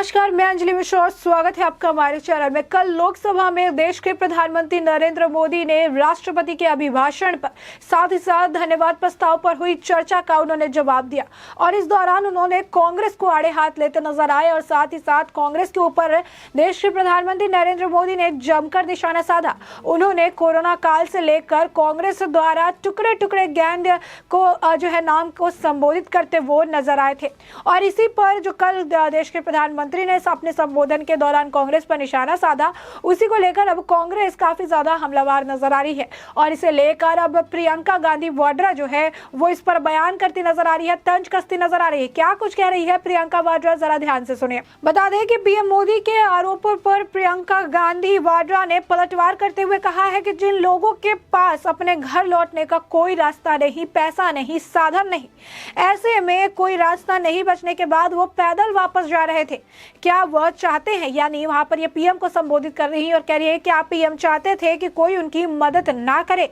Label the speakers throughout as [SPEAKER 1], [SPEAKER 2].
[SPEAKER 1] नमस्कार, मैं अंजलि मिश्रा और स्वागत है आपका हमारे चैनल में। कल लोकसभा में देश के प्रधानमंत्री नरेंद्र मोदी ने राष्ट्रपति के अभिभाषण पर साथ ही साथ धन्यवाद प्रस्ताव पर हुई चर्चा का उन्होंने जवाब दिया और इस दौरान उन्होंने कांग्रेस को आड़े हाथ लेते नजर आए और साथ ही साथ कांग्रेस के ऊपर देश के प्रधानमंत्री नरेंद्र मोदी ने जमकर निशाना साधा। उन्होंने कोरोना काल से लेकर कांग्रेस द्वारा टुकड़े टुकड़े गैंग को नाम को संबोधित करते वो नजर आए थे और इसी पर जो कल देश के प्रधानमंत्री ने अपने संबोधन के दौरान कांग्रेस पर निशाना साधा, उसी को लेकर अब कांग्रेस काफी ज्यादा हमलावर नजर आ रही है और इसे लेकर अब प्रियंका गांधी वाड्रा जो है वो इस पर बयान करती नजर आ रही है, तंज कसती नजर आ रही है। क्या कुछ कह रही है प्रियंका वाड्रा, जरा ध्यान से सुनिए। बता दें कि पीएम मोदी के आरोपों पर प्रियंका गांधी वाड्रा ने पलटवार करते हुए कहा है कि जिन लोगों के पास अपने घर लौटने का कोई रास्ता नहीं, पैसा नहीं, साधन नहीं, ऐसे में कोई रास्ता नहीं बचने के बाद वो पैदल वापस जा रहे थे, क्या वह चाहते हैं, यानी वहां पर ये पीएम को संबोधित कर रही है और कह रही है कि आप पीएम चाहते थे कि कोई उनकी मदद ना करे।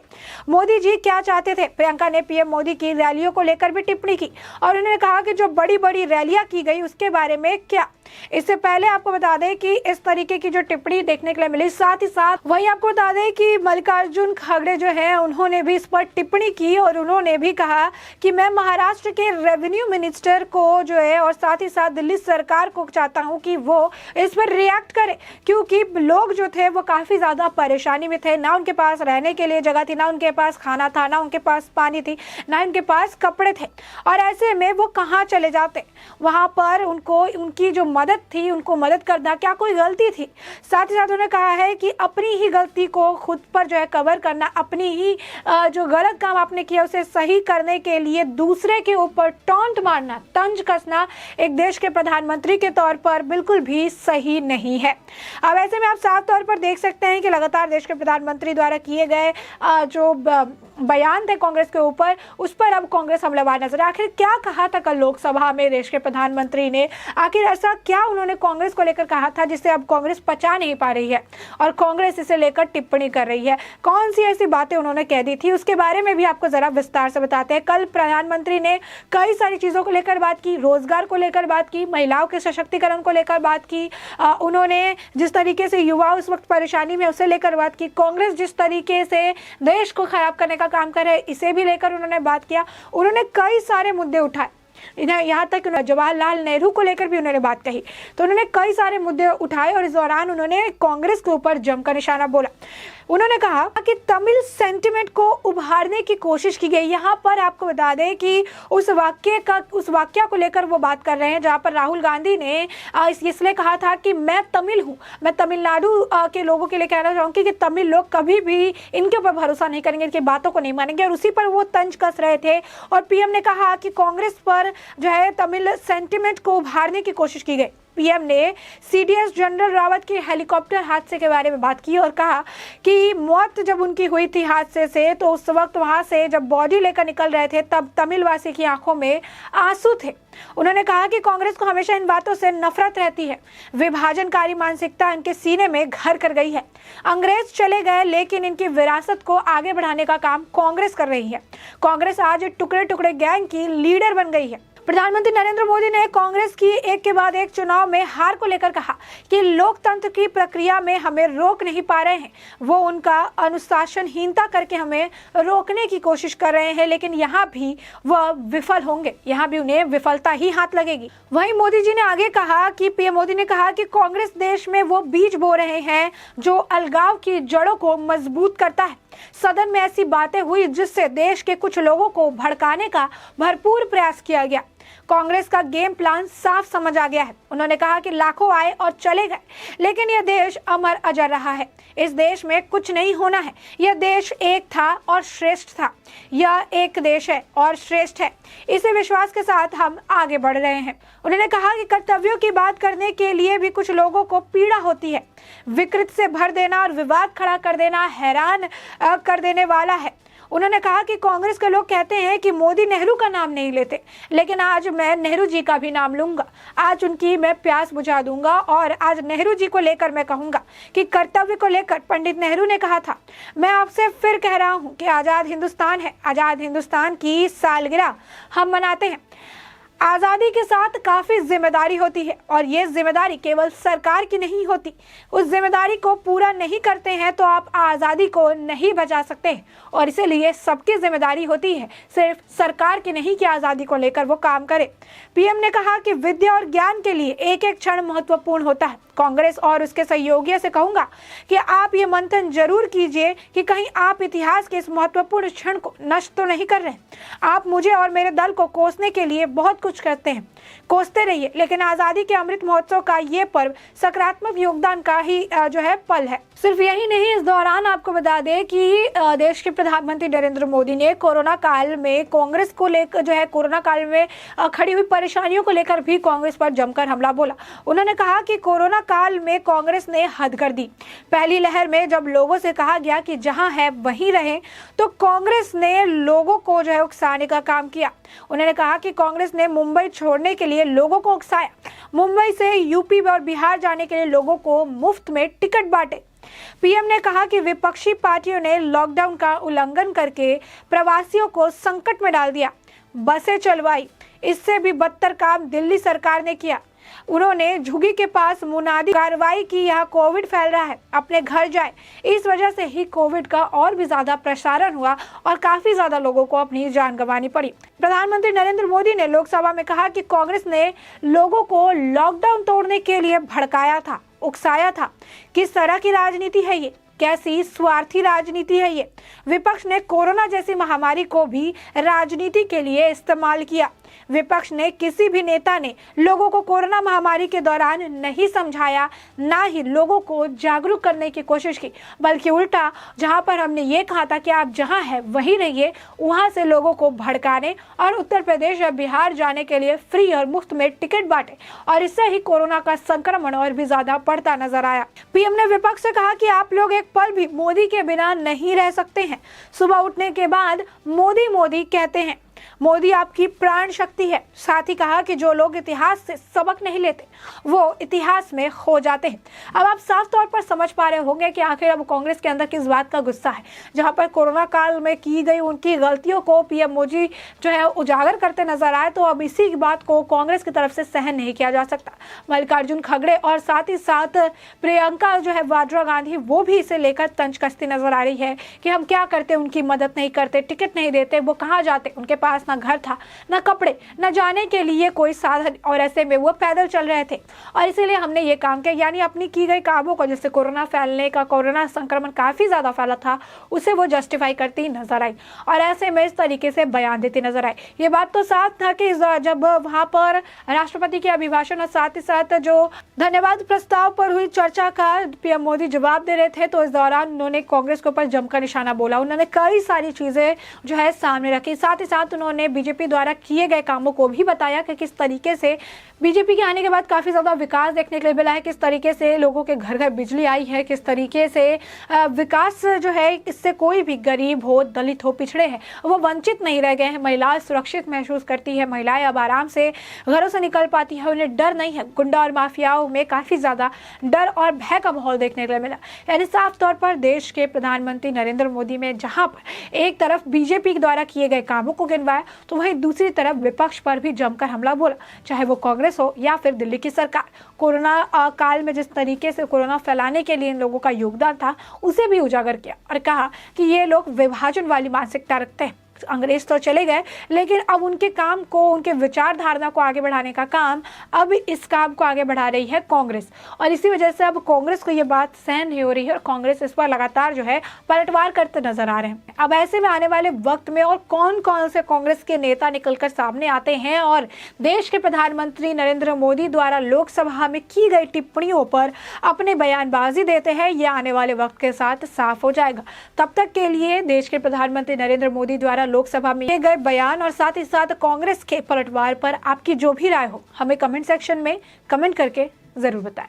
[SPEAKER 1] मोदी जी क्या चाहते थे? प्रियंका ने पीएम मोदी की रैलियों को लेकर भी टिप्पणी की और उन्होंने कहा कि जो बड़ी बड़ी रैलियां की गई उसके बारे में क्या। इससे पहले आपको बता दें कि इस तरीके की जो टिप्पणी देखने के लिए मिली, साथ ही साथ वही आपको बता दें कि मल्लिकार्जुन खड़गे जो है उन्होंने भी इस पर टिप्पणी की और उन्होंने भी कहा कि मैं महाराष्ट्र के रेवेन्यू मिनिस्टर को जो है और साथ ही साथ दिल्ली सरकार को चाहता हूं कि वो इस पर रिएक्ट करे, क्योंकि लोग जो थे वो काफी ज्यादा परेशानी में थे, ना उनके पास रहने के लिए जगह थी, ना उनके पास खाना था, ना उनके पास पानी थी, ना उनके पास कपड़े थे और ऐसे में वो कहाँ चले जाते। वहां पर उनको उनकी जो मदद थी, उनको मदद करना क्या कोई गलती थी? साथ ही साथ उन्होंने कहा है कि अपनी ही गलती को खुद पर जो है कवर करना, अपनी ही जो गलत काम आपने किया उसे सही करने के लिए दूसरे के ऊपर टॉन्ट मारना, तंज कसना एक देश के प्रधानमंत्री के तौर पर बिल्कुल भी सही नहीं है। अब ऐसे में आप साफ तौर पर देख सकते हैं कि लगातार देश के प्रधानमंत्री द्वारा किए गए जो बयान थे कांग्रेस के ऊपर, उस पर अब कांग्रेस हमलावर नजर। आखिर क्या कहा था कल लोकसभा में देश के प्रधानमंत्री ने? आखिर ऐसा क्या उन्होंने कांग्रेस को लेकर कहा था जिसे अब कांग्रेस पचा नहीं पा रही है और कांग्रेस इसे लेकर टिप्पणी कर रही है? कौन सी ऐसी बातें उन्होंने कह दी थी, उसके बारे में भी आपको जरा विस्तार से बताते हैं। कल प्रधानमंत्री ने कई सारी चीजों को लेकर बात की, रोजगार को लेकर बात की, महिलाओं के सशक्तिकरण को लेकर बात की, उन्होंने जिस तरीके से युवा उस वक्त परेशानी में उसे लेकर बात की, कांग्रेस जिस तरीके से देश को खराब करने का काम करे इसे भी लेकर उन्होंने बात किया। उन्होंने कई सारे मुद्दे उठाए, यहाँ तक जवाहरलाल नेहरू को लेकर भी उन्होंने बात कही। तो उन्होंने कई सारे मुद्दे उठाए और इस दौरान उन्होंने कांग्रेस के ऊपर जमकर निशाना बोला। उन्होंने कहा कि तमिल सेंटिमेंट को उभारने की कोशिश की गई। यहाँ पर आपको बता दें कि उस वाक्य को लेकर वो बात कर रहे हैं जहाँ पर राहुल गांधी ने इसलिए कहा था कि मैं तमिल हूँ, मैं तमिलनाडु के लोगों के लिए कहना चाहूँगी कि तमिल लोग कभी भी इनके ऊपर भरोसा नहीं करेंगे, इनकी बातों को नहीं मानेंगे और उसी पर वो तंज कस रहे थे। और पीएम ने कहा कि कांग्रेस पर जो है तमिल सेंटिमेंट को उभारने की कोशिश की गई। पीएम ने सीडीएस जनरल रावत के हेलीकॉप्टर हादसे के बारे में बात की और कहा कि मौत जब उनकी हुई थी हादसे से तो उस वक्त वहां से जब बॉडी लेकर निकल रहे थे तब तमिलवासी की आंखों में आंसू थे। उन्होंने कहा कि कांग्रेस को हमेशा इन बातों से नफरत रहती है, विभाजनकारी मानसिकता इनके सीने में घर कर गई है। अंग्रेज चले गए लेकिन इनकी विरासत को आगे बढ़ाने का काम कांग्रेस कर रही है। कांग्रेस आज टुकड़े टुकड़े गैंग की लीडर बन गई है। प्रधानमंत्री नरेंद्र मोदी ने कांग्रेस की एक के बाद एक चुनाव में हार को लेकर कहा कि लोकतंत्र की प्रक्रिया में हमें रोक नहीं पा रहे हैं, वो उनका अनुशासनहीनता करके हमें रोकने की कोशिश कर रहे हैं, लेकिन यहाँ भी वह विफल होंगे, यहाँ भी उन्हें विफलता ही हाथ लगेगी। वहीं मोदी जी ने आगे कहा कि पीएम मोदी ने कहा कि कांग्रेस देश में वो बीज बो रहे हैं जो अलगाव की जड़ों को मजबूत करता है। सदन में ऐसी बातें हुई जिससे देश के कुछ लोगों को भड़काने का भरपूर प्रयास किया गया। कांग्रेस का गेम प्लान साफ समझ आ गया है। उन्होंने कहा कि लाखों आए और चले गए लेकिन यह देश अमर अजर रहा है। इस देश में कुछ नहीं होना है। यह देश एक था और श्रेष्ठ था, यह एक देश है और श्रेष्ठ है। इसी विश्वास के साथ हम आगे बढ़ रहे हैं। उन्होंने कहा कि कर्तव्यों की बात करने के लिए भी कुछ लोगों को पीड़ा होती है। विकृत से भर देना और विवाद खड़ा कर देना हैरान कर देने वाला है। उन्होंने कहा कि कांग्रेस के लोग कहते हैं कि मोदी नेहरू का नाम नहीं लेते, लेकिन आज मैं नेहरू जी का भी नाम लूंगा, आज उनकी मैं प्यास बुझा दूंगा और आज नेहरू जी को लेकर मैं कहूंगा कि कर्तव्य को लेकर पंडित नेहरू ने कहा था। मैं आपसे फिर कह रहा हूं कि आजाद हिंदुस्तान है, आजाद हिंदुस्तान की सालगिरह हम मनाते हैं। आजादी के साथ काफी जिम्मेदारी होती है और ये जिम्मेदारी केवल सरकार की नहीं होती। उस जिम्मेदारी को पूरा नहीं करते हैं तो आप आजादी को नहीं बचा सकते और इसीलिए सबकी जिम्मेदारी होती है, सिर्फ सरकार की नहीं कि आजादी को लेकर वो काम करे। पीएम ने कहा कि विद्या और ज्ञान के लिए एक एक क्षण महत्वपूर्ण होता है। कांग्रेस और उसके सहयोगियों से कहूंगा कि आप ये मंथन जरूर कीजिए कि कहीं आप इतिहास के इस महत्वपूर्ण क्षण को नष्ट तो नहीं कर रहे। आप मुझे और मेरे दल को कोसने के लिए बहुत कुछ करते हैं, कोसते रहिए, लेकिन आजादी के अमृत महोत्सव का ये पर्व सकारात्मक योगदान का ही पल है। सिर्फ यही नहीं, इस दौरान आपको बता दें कि देश के प्रधानमंत्री नरेंद्र मोदी ने कोरोना काल में कांग्रेस को लेकर कोरोना काल में खड़ी हुई परेशानियों को लेकर भी कांग्रेस पर जमकर हमला बोला। उन्होंने कहा कि कोरोना काल में कांग्रेस ने हद कर दी। पहली लहर में जब लोगों से कहा गया कि जहां है वहीं रहें, तो कांग्रेस ने लोगों को उकसाने का काम किया। उन्होंने कहा कि कांग्रेस ने मुंबई छोड़ने के लिए लोगों को उकसाया, मुंबई से यूपी और बिहार जाने के लिए लोगों को मुफ्त में टिकट बांटे। पीएम ने कहा कि विपक्षी पार्टियों ने लॉकडाउन का उल्लंघन करके प्रवासियों को संकट में डाल दिया, बसें चलवाई। इससे भी बदतर काम दिल्ली सरकार ने किया। उन्होंने झुग्गी के पास मुनादी कार्रवाई की, यहाँ कोविड फैल रहा है, अपने घर जाए। इस वजह से ही कोविड का और भी ज्यादा प्रसारण हुआ और काफी ज्यादा लोगों को अपनी जान गंवानी पड़ी। प्रधानमंत्री नरेंद्र मोदी ने लोकसभा में कहा कि कांग्रेस ने लोगों को लॉकडाउन तोड़ने के लिए भड़काया था, उकसाया था। किस तरह की राजनीति है ये? कैसी स्वार्थी राजनीति है ये? विपक्ष ने कोरोना जैसी महामारी को भी राजनीति के लिए इस्तेमाल किया। विपक्ष ने किसी भी नेता ने लोगों को कोरोना महामारी के दौरान नहीं समझाया, ना ही लोगों को जागरूक करने की कोशिश की, बल्कि उल्टा जहां पर हमने ये कहा था कि आप जहां हैं वहीं रहिए, वहां से लोगों को भड़काने और उत्तर प्रदेश और बिहार जाने के लिए फ्री और मुफ्त में टिकट बांटे और इससे ही कोरोना का संक्रमण और भी ज्यादा बढ़ता नजर आया। पीएम ने विपक्ष से कहा कि आप लोग एक पल भी मोदी के बिना नहीं रह सकते हैं। सुबह उठने के बाद मोदी मोदी कहते हैं, मोदी आपकी प्राण शक्ति है। साथ ही कहा कि जो लोग इतिहास से सबक नहीं लेते वो इतिहास में खो जाते हैं। अब आप साफ तौर पर समझ पा रहे होंगे कि आखिर अब कांग्रेस के अंदर किस बात का गुस्सा है। जहां पर कोरोना काल में की गई उनकी गलतियों को पीएम मोदी उजागर करते नजर आए, तो अब इसी बात को कांग्रेस की तरफ से सहन नहीं किया जा सकता। मल्लिकार्जुन खड़गे और साथ ही साथ प्रियंका वाड्रा गांधी, वो भी इसे लेकर तंज कसती नजर आ रही है कि हम क्या करते, उनकी मदद नहीं करते, टिकट नहीं देते, वो कहाँ जाते, उनके पास ना घर था, ना कपड़े, ना जाने के लिए कोई साधन, और ऐसे में वो पैदल चल रहे थे और इसीलिए हमने ये काम किया। यानी अपनी की गई कामों को, जैसे कोरोना फैलने का, कोरोना संक्रमण काफी ज्यादा फैला था, उसे वो जस्टिफाई करती नजर आई और ऐसे में इस तरीके से बयान देती नजर आई। ये बात तो साफ था कि जब वहां पर राष्ट्रपति के अभिभाषण और साथ ही साथ जो धन्यवाद प्रस्ताव पर हुई चर्चा का पीएम मोदी जवाब दे रहे थे, तो इस दौरान उन्होंने कांग्रेस के ऊपर जमकर निशाना बोला। उन्होंने कई सारी चीजें सामने रखी। साथ ही साथ उन्होंने बीजेपी द्वारा किए गए कामों को भी बताया कि किस तरीके से बीजेपी के आने के बाद काफी ज्यादा विकास देखने के लिए मिला है, किस तरीके से लोगों के घर घर बिजली आई है, किस तरीके से विकास इससे कोई भी गरीब हो, दलित हो, पिछड़े हैं, वो वंचित नहीं रह गए हैं। महिलाएं सुरक्षित महसूस करती है, महिलाएं अब आराम से घरों से निकल पाती है, उन्हें डर नहीं है। गुंडा और माफियाओं में काफी ज्यादा डर और भय का माहौल देखने के लिए मिला। यानी साफ तौर पर देश के प्रधानमंत्री नरेंद्र मोदी में जहां पर एक तरफ बीजेपी द्वारा किए गए कामों को गिनवाया, तो वहीं दूसरी तरफ विपक्ष पर भी जमकर हमला बोला, चाहे वो कांग्रेस हो या फिर दिल्ली की सरकार। कोरोना काल में जिस तरीके से कोरोना फैलाने के लिए इन लोगों का योगदान था, उसे भी उजागर किया और कहा कि ये लोग विभाजन वाली मानसिकता रखते हैं। अंग्रेज तो चले गए, लेकिन अब उनके काम को, उनके विचारधारा को आगे बढ़ाने का काम, अब इस काम को आगे बढ़ा रही है कांग्रेस और इसी वजह से अब कांग्रेस को ये बात सहन नहीं हो रही है और कांग्रेस इस पर लगातार पलटवार करते नजर आ रहे हैं। अब ऐसे में आने वाले वक्त में और कौन कौन से कांग्रेस के नेता निकलकर सामने आते हैं और देश के प्रधानमंत्री नरेंद्र मोदी द्वारा लोकसभा में की गई टिप्पणियों पर अपने बयानबाजी देते हैं, ये आने वाले वक्त के साथ साफ हो जाएगा। तब तक के लिए देश के प्रधानमंत्री नरेंद्र मोदी द्वारा लोकसभा में किए गए बयान और साथ ही साथ कांग्रेस के पलटवार पर आपकी जो भी राय हो, हमें कमेंट सेक्शन में कमेंट करके जरूर बताएं।